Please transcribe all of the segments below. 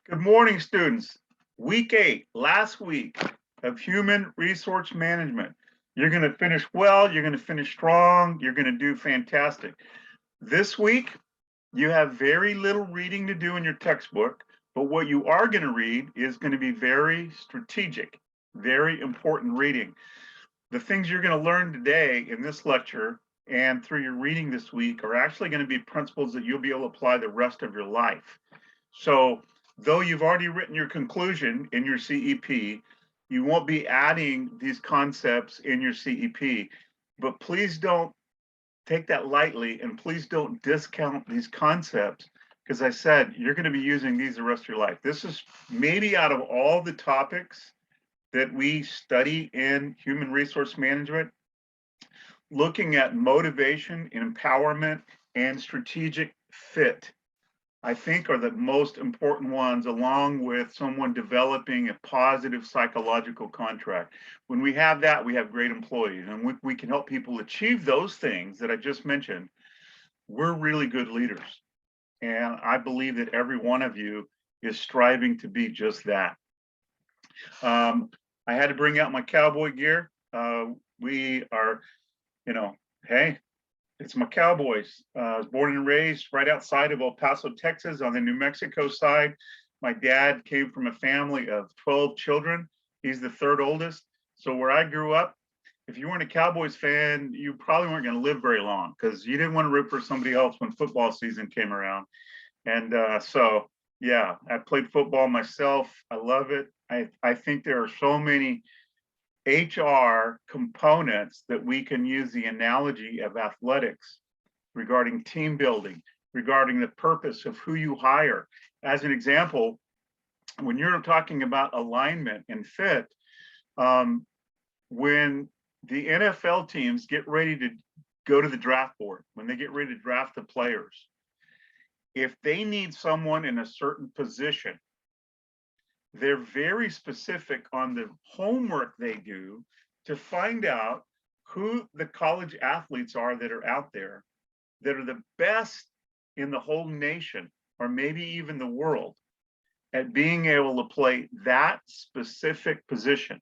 Good morning, students. Week 8, last week of Human Resource Management. You're going to finish well, you're going to finish strong, you're going to do fantastic. This week, you have very little reading to do in your textbook, but what you are going to read is going to be very strategic, very important reading. The things you're going to learn today in this lecture and through your reading this week are actually going to be principles that you'll be able to apply the rest of your life. So though you've already written your conclusion in your CEP, you won't be adding these concepts in your CEP, but please don't take that lightly and please don't discount these concepts because I said you're going to be using these the rest of your life. This is maybe out of all the topics that we study in human resource management, looking at motivation, empowerment, and strategic fit, I think are the most important ones, along with someone developing a positive psychological contract. When we have that, we have great employees, and we can help people achieve those things that I just mentioned. We're really good leaders. And I believe that every one of you is striving to be just that. I had to bring out my cowboy gear. We are, hey, it's my Cowboys. I was born and raised right outside of El Paso, Texas, on the New Mexico side. My dad came from a family of 12 children. He's the third oldest. So where I grew up, if you weren't a Cowboys fan, you probably weren't going to live very long because you didn't want to root for somebody else when football season came around. And yeah, I played football myself. I love it. I think there are so many HR components that we can use the analogy of athletics regarding team building, regarding the purpose of who you hire. As an example, when you're talking about alignment and fit, when the NFL teams get ready to go to the draft board, when they get ready to draft the players, if they need someone in a certain position, they're very specific on the homework they do to find out who the college athletes are that are out there that are the best in the whole nation, or maybe even the world, at being able to play that specific position.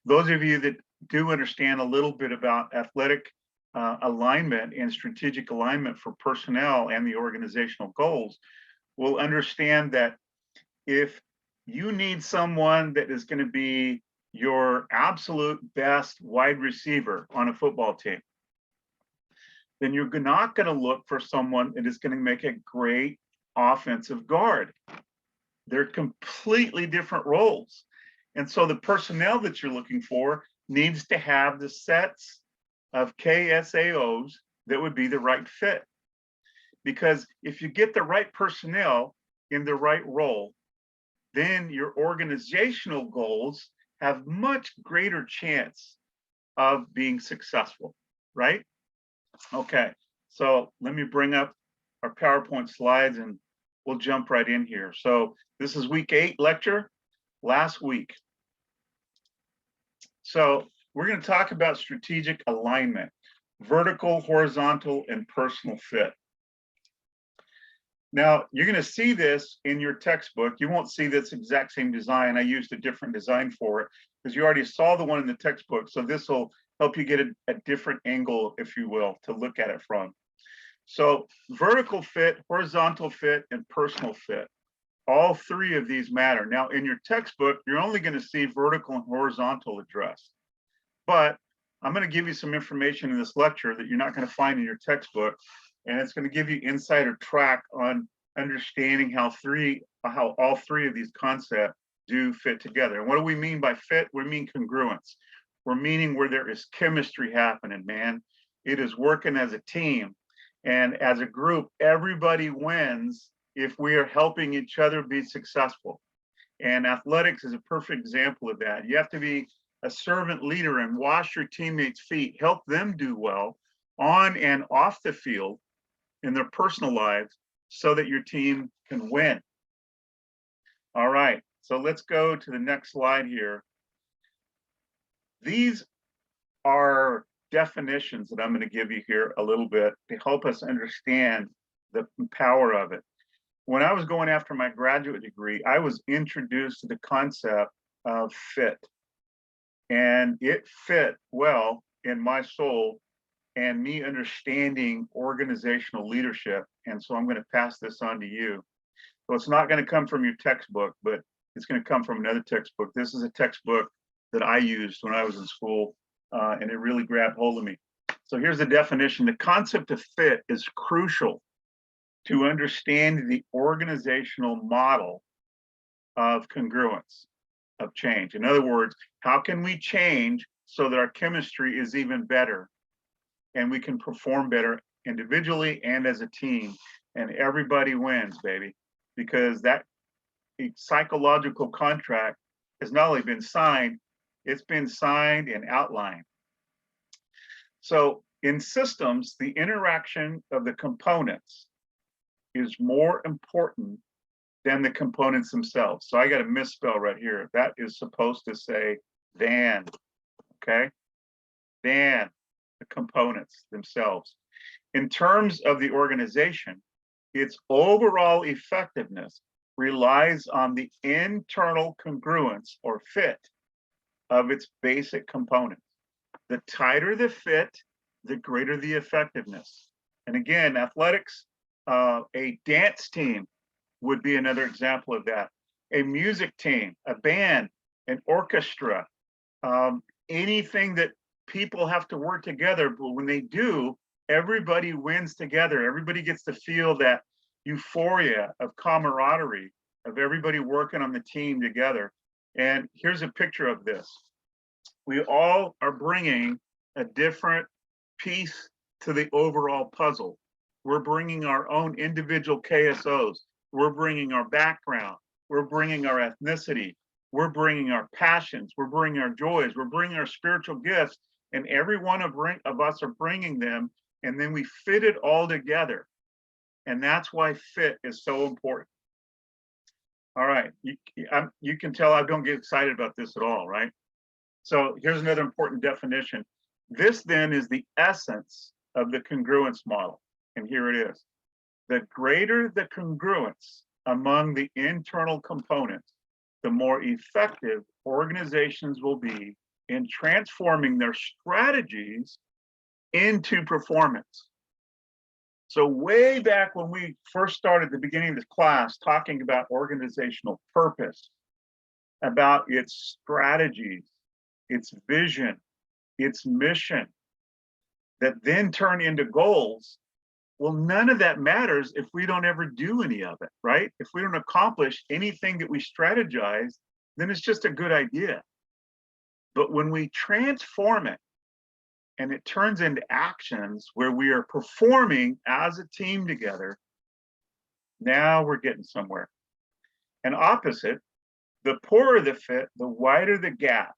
Those of you that do understand a little bit about athletic alignment and strategic alignment for personnel and the organizational goals will understand that if you need someone that is going to be your absolute best wide receiver on a football team, then you're not going to look for someone that is going to make a great offensive guard. They're completely different roles. And so the personnel that you're looking for needs to have the sets of KSAOs that would be the right fit. Because if you get the right personnel in the right role, then your organizational goals have much greater chance of being successful, right? Okay, so let me bring up our PowerPoint slides and we'll jump right in here. So this is week 8 lecture, last week. So we're going to talk about strategic alignment, vertical, horizontal, and personal fit. Now, you're going to see this in your textbook. You won't see this exact same design. I used a different design for it because you already saw the one in the textbook. So this will help you get a different angle, if you will, to look at it from. So vertical fit, horizontal fit, and personal fit. All three of these matter. Now, in your textbook, you're only going to see vertical and horizontal addressed. But I'm going to give you some information in this lecture that you're not going to find in your textbook. And it's going to give you insight or track on understanding how all three of these concepts do fit together. And what do we mean by fit? We mean congruence. We're meaning where there is chemistry happening, man. It is working as a team. And as a group, everybody wins if we are helping each other be successful. And athletics is a perfect example of that. You have to be a servant leader and wash your teammates' feet, help them do well on and off the field in their personal lives so that your team can win. All right, so let's go to the next slide here. These are definitions that I'm going to give you here a little bit to help us understand the power of it. when I was going after my graduate degree, I was introduced to the concept of fit, and it fit well in my soul and me understanding organizational leadership. And so I'm going to pass this on to you. So it's not going to come from your textbook, but it's going to come from another textbook. This is a textbook that I used when I was in school, and it really grabbed hold of me. So here's the definition. The concept of fit is crucial to understand the organizational model of congruence, of change. In other words, how can we change so that our chemistry is even better and we can perform better individually and as a team, and everybody wins, baby, because that psychological contract has not only been signed, it's been signed and outlined. So in systems, the interaction of the components is more important than the components themselves. So I got a misspell right here. That is supposed to say than, okay? Than the components themselves. In terms of the organization, its overall effectiveness relies on the internal congruence or fit of its basic components. The tighter the fit, the greater the effectiveness. And again, athletics, a dance team would be another example of that. A music team, a band, an orchestra, anything that people have to work together, but when they do, everybody wins together. Everybody gets to feel that euphoria of camaraderie, of everybody working on the team together. And here's a picture of this. We all are bringing a different piece to the overall puzzle. We're bringing our own individual KSOs. We're bringing our background. We're bringing our ethnicity. We're bringing our passions. We're bringing our joys. We're bringing our spiritual gifts. And every one of us are bringing them. And then we fit it all together. And that's why fit is so important. All right. You can tell I don't get excited about this at all, right? So here's another important definition. This then is the essence of the congruence model. And here it is. The greater the congruence among the internal components, the more effective organizations will be in transforming their strategies into performance. So way back when we first started the beginning of this class talking about organizational purpose, about its strategies, its vision, its mission, that then turn into goals. Well, none of that matters if we don't ever do any of it, right? If we don't accomplish anything that we strategize, then it's just a good idea. But when we transform it and it turns into actions where we are performing as a team together, now we're getting somewhere. And opposite, the poorer the fit, the wider the gap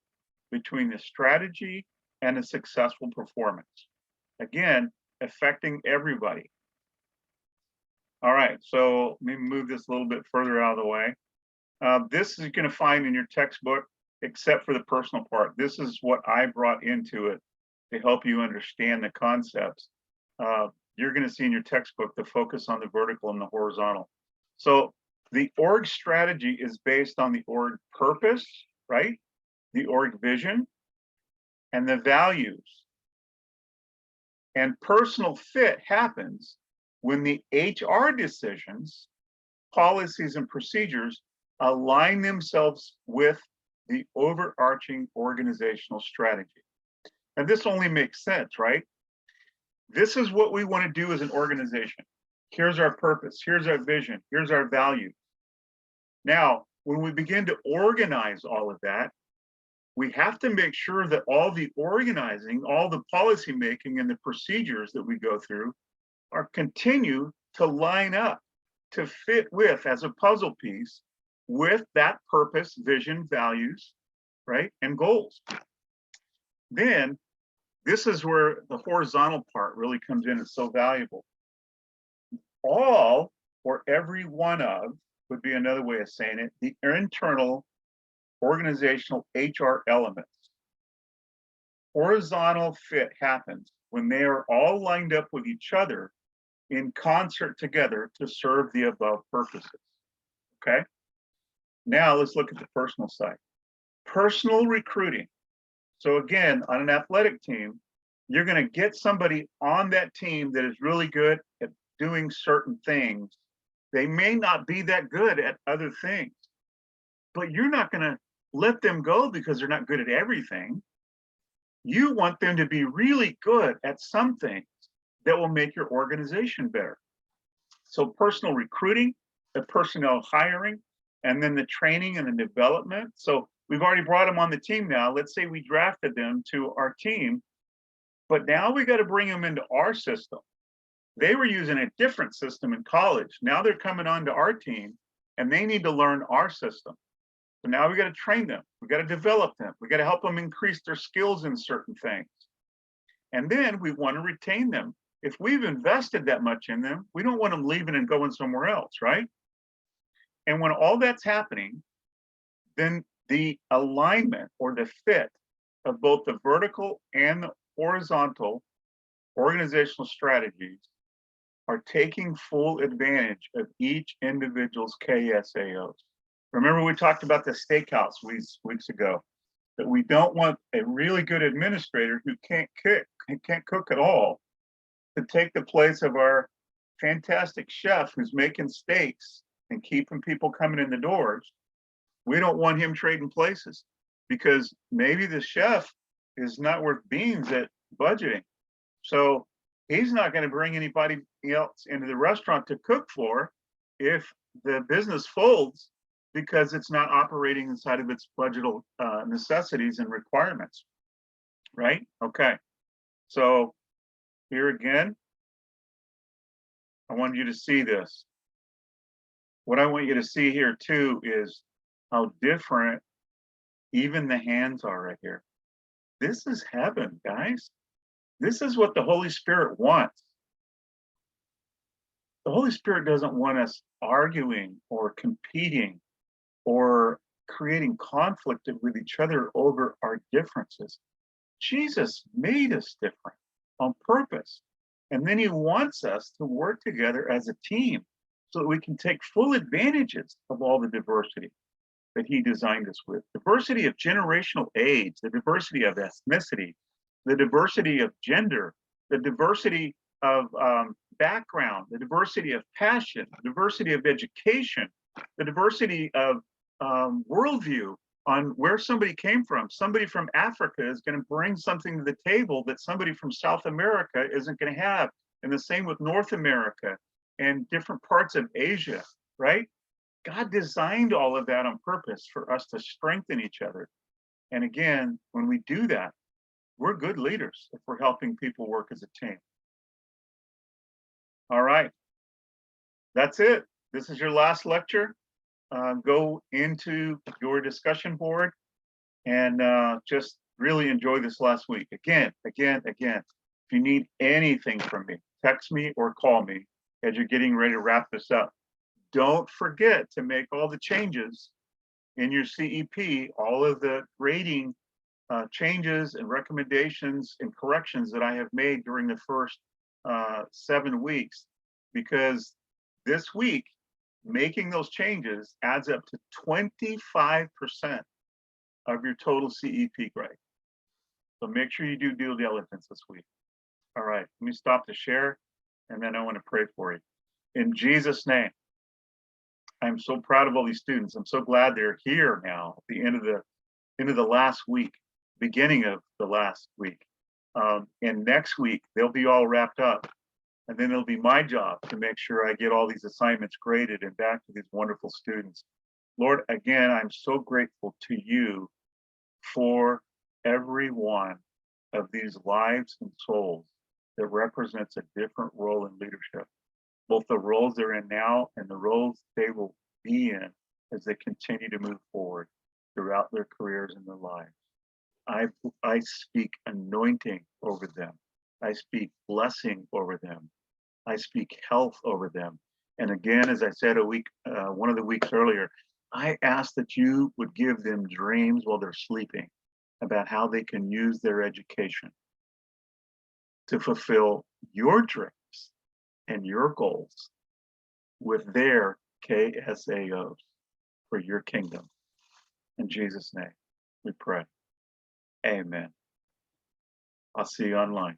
between the strategy and a successful performance. Again, affecting everybody. All right, so let me move this a little bit further out of the way. This is going to find in your textbook, except for the personal part. This is what I brought into it to help you understand the concepts. You're going to see in your textbook the focus on the vertical and the horizontal. So the org strategy is based on the org purpose, right? The org vision and the values. And personal fit happens when the HR decisions, policies, and procedures align themselves with the overarching organizational strategy. And this only makes sense, right? This is what we want to do as an organization. Here's our purpose, here's our vision, here's our values. Now, when we begin to organize all of that, we have to make sure that all the organizing, all the policy making and the procedures that we go through are continue to line up, to fit with, as a puzzle piece, with that purpose, vision, values, right, and goals. Then this is where the horizontal part really comes in. It's so valuable. All or every one of would be another way of saying it, the internal organizational HR elements. Horizontal fit happens when they are all lined up with each other in concert together to serve the above purposes. Okay. Now let's look at the personal side. Personal recruiting. So again, on an athletic team, you're going to get somebody on that team that is really good at doing certain things. They may not be that good at other things, but you're not going to let them go because they're not good at everything. You want them to be really good at some things that will make your organization better. So personal recruiting, the personnel hiring, and then the training and the development. So we've already brought them on the team now. Let's say we drafted them to our team, but now we got to bring them into our system. They were using a different system in college. Now they're coming onto our team and they need to learn our system. So now we got to train them. We got to develop them. We got to help them increase their skills in certain things. And then we want to retain them. If we've invested that much in them, we don't want them leaving and going somewhere else, right? And when all that's happening, then the alignment or the fit of both the vertical and the horizontal organizational strategies are taking full advantage of each individual's KSAOs. Remember, we talked about the steakhouse weeks ago, that we don't want a really good administrator who can't cook at all to take the place of our fantastic chef who's making steaks and keeping people coming in the doors. We don't want him trading places because maybe the chef is not worth beans at budgeting. So he's not going to bring anybody else into the restaurant to cook for if the business folds because it's not operating inside of its budgetal necessities and requirements, right? Okay, so here again, I want you to see this. What I want you to see here too is how different even the hands are right here. This is heaven, guys. This is what the Holy Spirit wants. The Holy Spirit doesn't want us arguing or competing or creating conflict with each other over our differences. Jesus made us different on purpose. And then he wants us to work together as a team so that we can take full advantages of all the diversity that he designed us with. Diversity of generational age, the diversity of ethnicity, the diversity of gender, the diversity of background, the diversity of passion, the diversity of education, the diversity of worldview on where somebody came from. Somebody from Africa is going to bring something to the table that somebody from South America isn't going to have. And the same with North America and different parts of Asia, right? God designed all of that on purpose for us to strengthen each other. And again, when we do that, we're good leaders if we're helping people work as a team. All right, that's it. This is your last lecture. Go into your discussion board and just really enjoy this last week. Again, if you need anything from me, text me or call me as you're getting ready to wrap this up. Don't forget to make all the changes in your CEP, all of the grading changes and recommendations and corrections that I have made during the first 7 weeks, because this week, making those changes adds up to 25% of your total CEP grade. So make sure you do due diligence this week. All right, let me stop the share and then I want to pray for you. In Jesus' name, I'm so proud of all these students. I'm so glad they're here now at the end of the last week, beginning of the last week. And next week, they'll be all wrapped up. And then it'll be my job to make sure I get all these assignments graded and back to these wonderful students. Lord, again, I'm so grateful to you for every one of these lives and souls that represents a different role in leadership, both the roles they're in now and the roles they will be in as they continue to move forward throughout their careers and their lives. I speak anointing over them. I speak blessing over them. I speak health over them. And again, as I said one of the weeks earlier, I ask that you would give them dreams while they're sleeping about how they can use their education to fulfill your dreams and your goals with their KSAOs for your kingdom. In Jesus' name, we pray. Amen. I'll see you online.